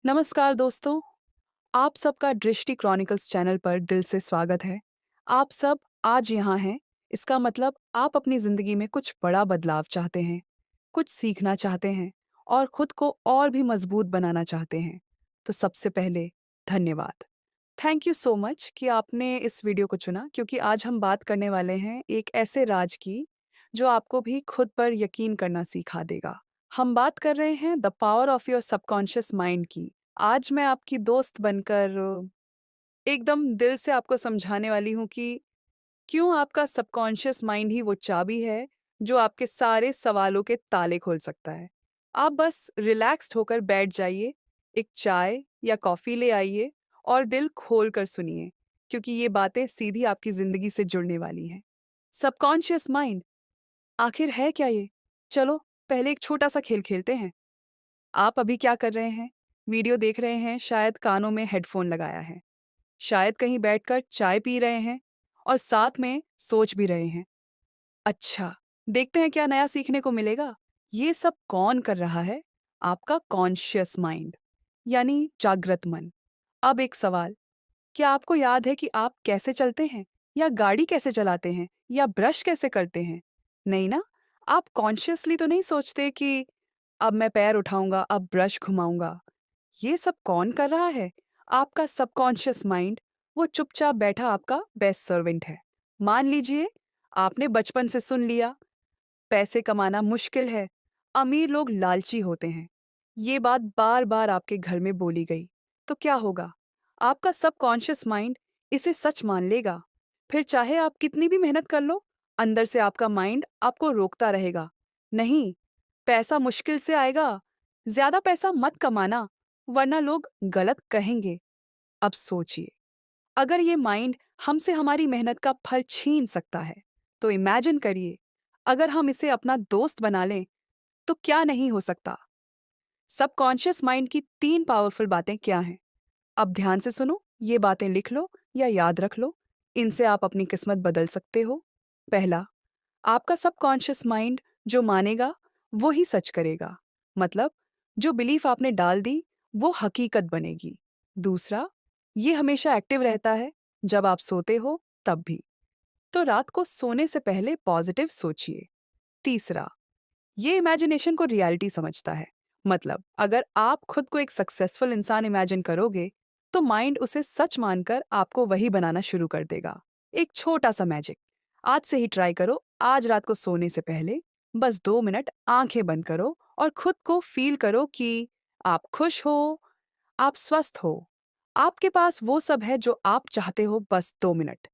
नमस्कार दोस्तों, आप सबका दृष्टि क्रॉनिकल्स चैनल पर दिल से स्वागत है। आप सब आज यहाँ हैं, इसका मतलब आप अपनी ज़िंदगी में कुछ बड़ा बदलाव चाहते हैं, कुछ सीखना चाहते हैं और खुद को और भी मजबूत बनाना चाहते हैं। तो सबसे पहले धन्यवाद। थैंक यू सो मच कि आपने इस वीडियो को चुना क्योंकि आज हम बात करने वाले हैं एक ऐसे राज की जो आपको भी खुद पर यकीन करना सिखा देगा। हम बात कर रहे हैं the power of your subconscious mind की। आज मैं आपकी दोस्त बनकर एकदम दिल से आपको समझाने वाली हूँ कि क्यों आपका सबकॉन्शियस माइंड ही वो चाबी है जो आपके सारे सवालों के ताले खोल सकता है। आप बस रिलैक्स्ड होकर बैठ जाइए, एक चाय या कॉफ़ी ले आइए और दिल खोल कर सुनिए, क्योंकि ये बातें सीधी आपकी ज़िंदगी से जुड़ने वाली हैं। सबकॉन्शियस माइंड आखिर है क्या ये? चलो, पहले एक छोटा-सा खेल खेलते हैं। आप अभी क्या कर रहे हैं? वीडियो देख रहे हैं, शायद कानों में हेडफ़ोन लगाया है। शायद कहीं बैठकर चाय पी रहे हैं और साथ में सोच भी रहे हैं। अच्छा, देखते हैं क्या नया सीखने को मिलेगा। ये सब कौन कर रहा है? आपका कॉन्शियस माइंड, यानी जागृत मन। अब एक सवाल, क्या आपको याद है कि आप कैसे चलते हैं? या गाड़ी कैसे चलाते हैं? या ब्रश कैसे करते हैं? नहीं ना? आप कॉन्शियसली तो नहीं सोचते कि अब मैं पैर उठाऊंगा, अब ब्रश घुमाऊंगा। ये सब कौन कर रहा है? आपका सबकॉन्शियस माइंड, वो चुपचाप बैठा आपका बेस्ट सर्वेंट है। मान लीजिए, आपने बचपन से सुन लिया, पैसे कमाना मुश्किल है, अमीर लोग लालची होते हैं। ये बात बार बार आपके घर में बोली गई। तो क्या होगा? आपका सबकॉन्शियस माइंड इसे सच मान लेगा। फिर चाहे आप कितनी भी मेहनत कर लो, अंदर से आपका माइंड आपको रोकता रहेगा। नहीं, पैसा मुश्किल से आएगा, ज्यादा पैसा मत कमाना, वरना लोग गलत कहेंगे। अब सोचिए, अगर ये माइंड हमसे हमारी मेहनत का फल छीन सकता है, तो इमेजिन करिए, अगर हम इसे अपना दोस्त बना लें, तो क्या नहीं हो सकता। सबकॉन्शियस माइंड की 3 पावरफुल बातें क्या हैं? अब ध्यान से सुनो, ये बातें लिख लो या याद रख लो। इनसे आप अपनी किस्मत बदल सकते हो। पहला, आपका सबकॉन्शियस माइंड जो मानेगा, वो ही सच करेगा। मतलब, जो बिलीफ आपने डाल दी, वो हकीकत बनेगी। दूसरा, ये हमेशा एक्टिव रहता है, जब आप सोते हो, तब भी। तो रात को सोने से पहले पॉजिटिव सोचिए। तीसरा, ये इमेजिनेशन को रियलिटी समझता है। मतलब, अगर आप खुद को एक सक्सेसफुल इंसान इमेजिन करोगे, तो माइंड उसे सच मानकर आपको वही बनाना शुरू कर देगा। एक छोटा सा मैजिक, आज से ही ट्राई करो। आज रात को सोने से पहले बस 2 मिनट आंखें बंद करो और खुद को फील करो कि आप खुश हो, आप स्वस्थ हो, आपके पास वो सब है जो आप चाहते हो। बस 2 मिनट,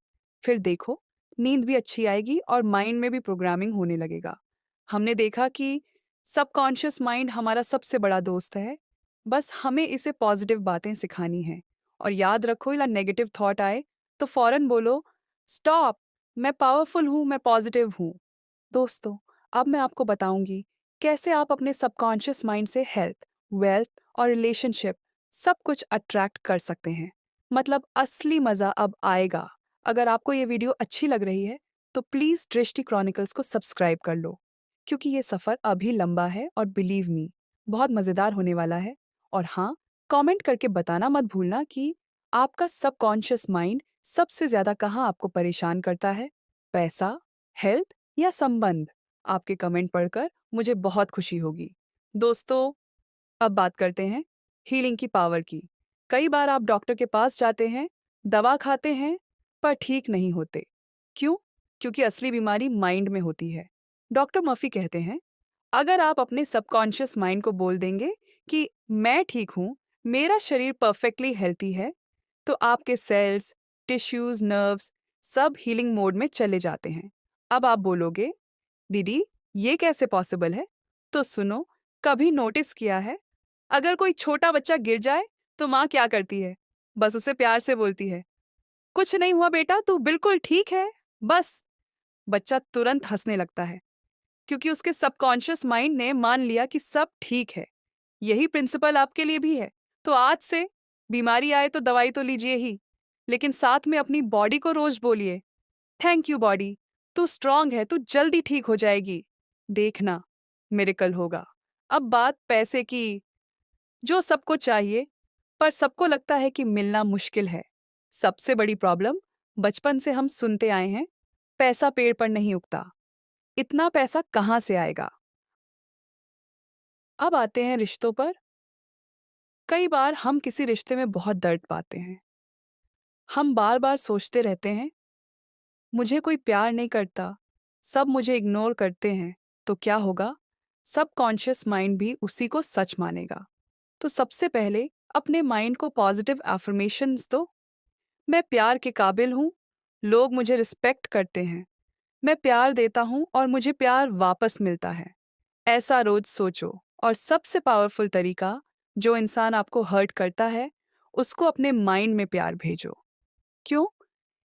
फिर देखो, नींद भी अच्छी आएगी और माइंड में भी प्रोग्रामिंग होने लगेगा। हमने देखा कि सबकॉन्शियस माइंड हमारा सबसे बड़ा दोस्त है। बस हमें इसे पॉजिटिव बातें सिखानी हैं। और याद रखो, या नेगेटिव थॉट आए तो फौरन बोलो, स्टॉप, मैं पावरफुल हूँ, मैं पॉजिटिव हूँ। दोस्तों, अब मैं आपको बताऊंगी कैसे आप अपने सबकॉन्शियस माइंड से हेल्थ, वेल्थ और रिलेशनशिप सब कुछ अट्रैक्ट कर सकते हैं। मतलब, असली मज़ा अब आएगा। अगर आपको ये वीडियो अच्छी लग रही है, तो प्लीज़ दृष्टि क्रॉनिकल्स को सब्सक्राइब कर लो, क्योंकि ये सफ़र अभी लंबा है और बिलीव मी, बहुत मज़ेदार होने वाला है। और हाँ, कमेंट करके बताना मत भूलना कि आपका सबकॉन्शियस माइंड सबसे ज़्यादा कहाँ आपको परेशान करता है, पैसा, हेल्थ या संबंध। आपके कमेंट पढ़कर मुझे बहुत खुशी होगी। दोस्तों, अब बात करते हैं हीलिंग की पावर की। कई बार आप डॉक्टर के पास जाते हैं, दवा खाते हैं, पर ठीक नहीं होते। क्यों? क्योंकि असली बीमारी माइंड में होती है। डॉक्टर मर्फी कहते हैं, अगर आप अपने सबकॉन्शियस माइंड को बोल देंगे कि मैं ठीक हूँ, मेरा शरीर परफेक्टली हेल्थी है, तो आपके सेल्स, टिश्यूज, नर्व्स सब हीलिंग मोड में चले जाते हैं। अब आप बोलोगे, दीदी, ये कैसे पॉसिबल है? तो सुनो, कभी नोटिस किया है, अगर कोई छोटा बच्चा गिर जाए तो माँ क्या करती है? बस उसे प्यार से बोलती है, कुछ नहीं हुआ बेटा, तू बिल्कुल ठीक है। बस बच्चा तुरंत हंसने लगता है, क्योंकि उसके सबकॉन्शियस माइंड ने मान लिया कि सब ठीक है। यही प्रिंसिपल आपके लिए भी है। तो आज से बीमारी आए तो दवाई तो लीजिए ही, लेकिन साथ में अपनी बॉडी को रोज बोलिए, थैंक यू बॉडी, तू स्ट्रांग है, तू जल्दी ठीक हो जाएगी। देखना, मिरेकल होगा। अब बात पैसे की, जो सबको चाहिए, पर सबको लगता है कि मिलना मुश्किल है। सबसे बड़ी प्रॉब्लम, बचपन से हम सुनते आए हैं, पैसा पेड़ पर नहीं उगता। इतना पैसा कहाँ से आएगा? अब आते हैं रिश्तों पर। कई बार हम किसी रिश्ते में बहुत दर्द पाते हैं। हम बार बार सोचते रहते हैं, मुझे कोई प्यार नहीं करता, सब मुझे इग्नोर करते हैं, तो क्या होगा? सबकॉन्शियस माइंड भी उसी को सच मानेगा। तो सबसे पहले अपने माइंड को पॉजिटिव अफर्मेशंस दो। मैं प्यार के काबिल हूँ, लोग मुझे रिस्पेक्ट करते हैं। मैं प्यार देता हूँ और मुझे प्यार वापस मिलता है। ऐसा रोज सोचो। और सबसे पावरफुल तरीका, जो इंसान आपको हर्ट करता है, उसको अपने माइंड में प्यार भेजो। क्यों?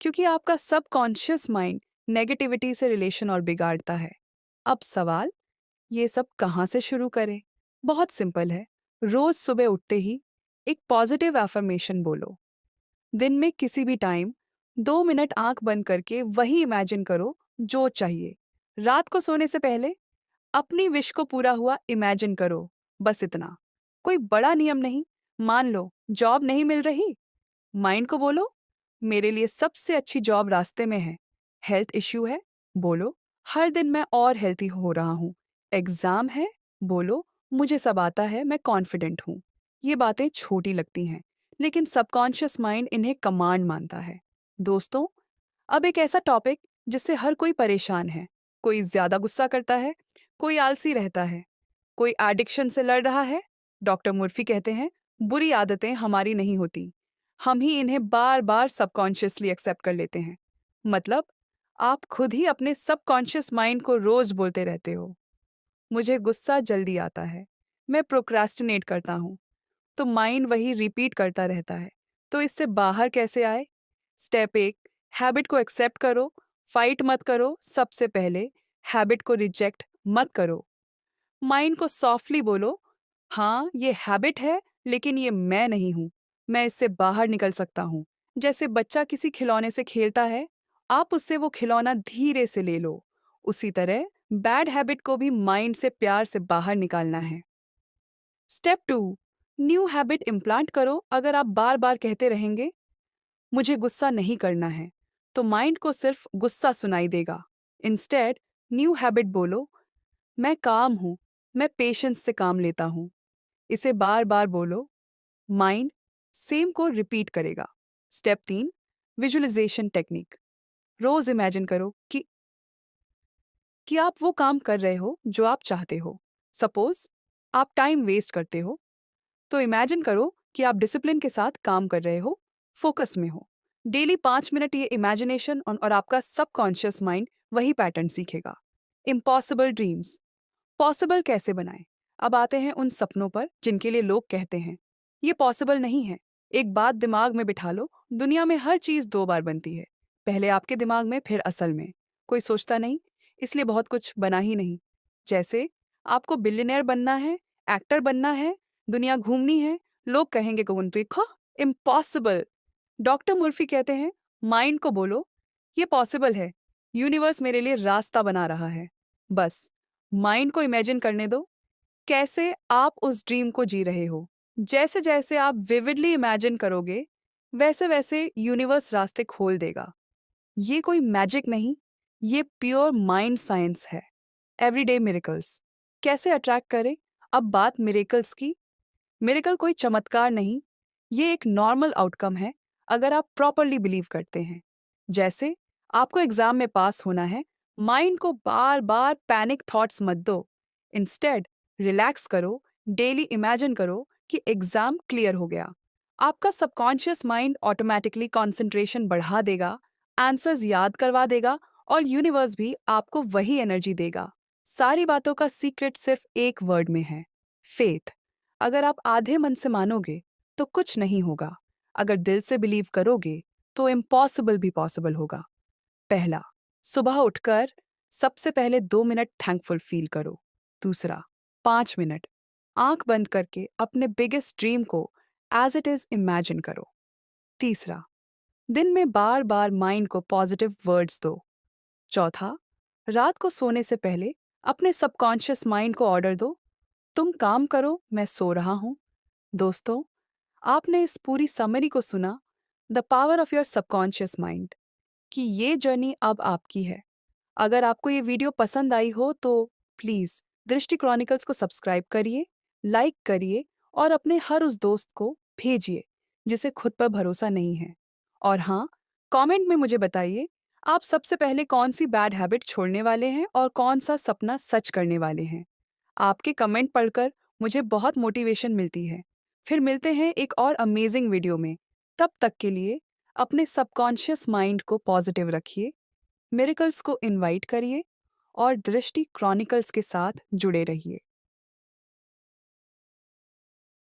क्योंकि आपका सबकॉन्शियस माइंड नेगेटिविटी से रिलेशन और बिगाड़ता है। अब सवाल, ये सब कहाँ से शुरू करें? बहुत सिंपल है। रोज सुबह उठते ही एक पॉजिटिव अफर्मेशन बोलो। दिन में किसी भी टाइम 2 मिनट आंख बंद करके वही इमेजिन करो जो चाहिए। रात को सोने से पहले अपनी विश को पूरा हुआ इमेजिन करो। बस इतना। कोई बड़ा नियम नहीं। मान लो जॉब नहीं मिल रही, माइंड को बोलो, मेरे लिए सबसे अच्छी जॉब रास्ते में है। हेल्थ इश्यू है, बोलो, हर दिन मैं और हेल्थी हो रहा हूँ। एग्जाम है, बोलो, मुझे सब आता है, मैं कॉन्फिडेंट हूँ। ये बातें छोटी लगती हैं, लेकिन सबकॉन्शियस माइंड इन्हें कमांड मानता है। दोस्तों, अब एक ऐसा टॉपिक जिससे हर कोई परेशान है। कोई ज्यादा गुस्सा करता है, कोई आलसी रहता है, कोई एडिक्शन से लड़ रहा है। डॉक्टर मुर्फी कहते हैं, बुरी आदतें हमारी नहीं होती, हम ही इन्हें बार बार सबकॉन्शियसली एक्सेप्ट कर लेते हैं। मतलब, आप खुद ही अपने सबकॉन्शियस माइंड को रोज बोलते रहते हो, मुझे गुस्सा जल्दी आता है, मैं प्रोक्रास्टिनेट करता हूँ। तो माइंड वही रिपीट करता रहता है। तो इससे बाहर कैसे आए? स्टेप 1, हैबिट को एक्सेप्ट करो। फाइट मत करो। सबसे पहले हैबिट को रिजेक्ट मत करो। माइंड को सॉफ्टली बोलो, हाँ ये हैबिट है, लेकिन ये मैं नहीं हूं, मैं इससे बाहर निकल सकता हूँ। जैसे बच्चा किसी खिलौने से खेलता है, आप उससे वो खिलौना धीरे से ले लो। उसी तरह बैड हैबिट को भी माइंड से प्यार से बाहर निकालना है। स्टेप 2, न्यू हैबिट इम्प्लांट करो। अगर आप बार बार कहते रहेंगे, मुझे गुस्सा नहीं करना है, तो माइंड को सिर्फ गुस्सा सुनाई देगा। इंस्टेड न्यू हैबिट बोलो, मैं काम हूँ, मैं पेशेंस से काम लेता हूँ। इसे बार बार बोलो, माइंड सेम को रिपीट करेगा। Step 3, visualization technique. रोज इमेजिन करो कि आप वो काम कर रहे हो जो आप चाहते हो। सपोज आप टाइम वेस्ट करते हो, तो इमेजिन करो कि आप डिसिप्लिन के साथ काम कर रहे हो, फोकस में हो। डेली 5 मिनट ये इमेजिनेशन और आपका सबकॉन्शियस माइंड वही पैटर्न सीखेगा। इम्पॉसिबल ड्रीम्स पॉसिबल कैसे बनाएं? अब आते हैं उन सपनों पर जिनके लिए लोग कहते हैं, ये पॉसिबल नहीं है। एक बात दिमाग में बिठा लो, दुनिया में हर चीज 2 बार बनती है। पहले आपके दिमाग में, फिर असल में। कोई सोचता नहीं, इसलिए बहुत कुछ बना ही नहीं। जैसे आपको बिलियनर बनना है, एक्टर बनना है, दुनिया घूमनी है, लोग कहेंगे कौन देखो, इम्पॉसिबल। डॉक्टर मुर्फी कहते हैं, माइंड को बोलो, ये पॉसिबल है, यूनिवर्स मेरे लिए रास्ता बना रहा है। बस माइंड को इमेजिन करने दो, कैसे आप उस ड्रीम को जी रहे हो। जैसे जैसे आप विविडली इमेजिन करोगे, वैसे वैसे यूनिवर्स रास्ते खोल देगा। ये कोई मैजिक नहीं, ये प्योर माइंड साइंस है। एवरीडे मिरेकल्स कैसे अट्रैक्ट करें? अब बात मिरेकल्स की। मिरेकल कोई चमत्कार नहीं, ये एक नॉर्मल आउटकम है अगर आप प्रॉपरली बिलीव करते हैं। जैसे आपको एग्जाम में पास होना है, माइंड को बार बार पैनिक थॉट्स मत दो। इंस्टेड रिलैक्स करो, डेली इमेजिन करो कि एग्जाम क्लियर हो गया। आपका सबकॉन्शियस माइंड ऑटोमेटिकली कंसंट्रेशन बढ़ा देगा, आंसर्स याद करवा देगा, और यूनिवर्स भी आपको वही एनर्जी देगा। सारी बातों का सीक्रेट सिर्फ एक वर्ड में है, फेथ। अगर आप आधे मन से मानोगे तो कुछ नहीं होगा, अगर दिल से बिलीव करोगे तो इम्पॉसिबल भी पॉसिबल होगा। पहला, सुबह उठकर सबसे पहले 2 मिनट थैंकफुल फील करो। दूसरा, 5 मिनट आंख बंद करके अपने बिगेस्ट ड्रीम को एज इट इज इमेजिन करो। तीसरा, दिन में बार बार माइंड को पॉजिटिव वर्ड्स दो। चौथा, रात को सोने से पहले अपने सबकॉन्शियस माइंड को ऑर्डर दो, तुम काम करो, मैं सो रहा हूं। दोस्तों, आपने इस पूरी समरी को सुना, the power of your subconscious mind, कि ये जर्नी अब आपकी है। अगर आपको ये वीडियो पसंद आई हो तो प्लीज़ दृष्टि क्रॉनिकल्स को सब्सक्राइब करिए, लाइक करिए और अपने हर उस दोस्त को भेजिए जिसे खुद पर भरोसा नहीं है। और हाँ, कमेंट में मुझे बताइए, आप सबसे पहले कौन सी बैड हैबिट छोड़ने वाले हैं और कौन सा सपना सच करने वाले हैं। आपके कमेंट पढ़कर मुझे बहुत मोटिवेशन मिलती है। फिर मिलते हैं एक और अमेजिंग वीडियो में। तब तक के लिए अपने सबकॉन्शियस माइंड को पॉजिटिव रखिए, मिरेकल्स को इनवाइट करिए और दृष्टि क्रॉनिकल्स के साथ जुड़े रहिए।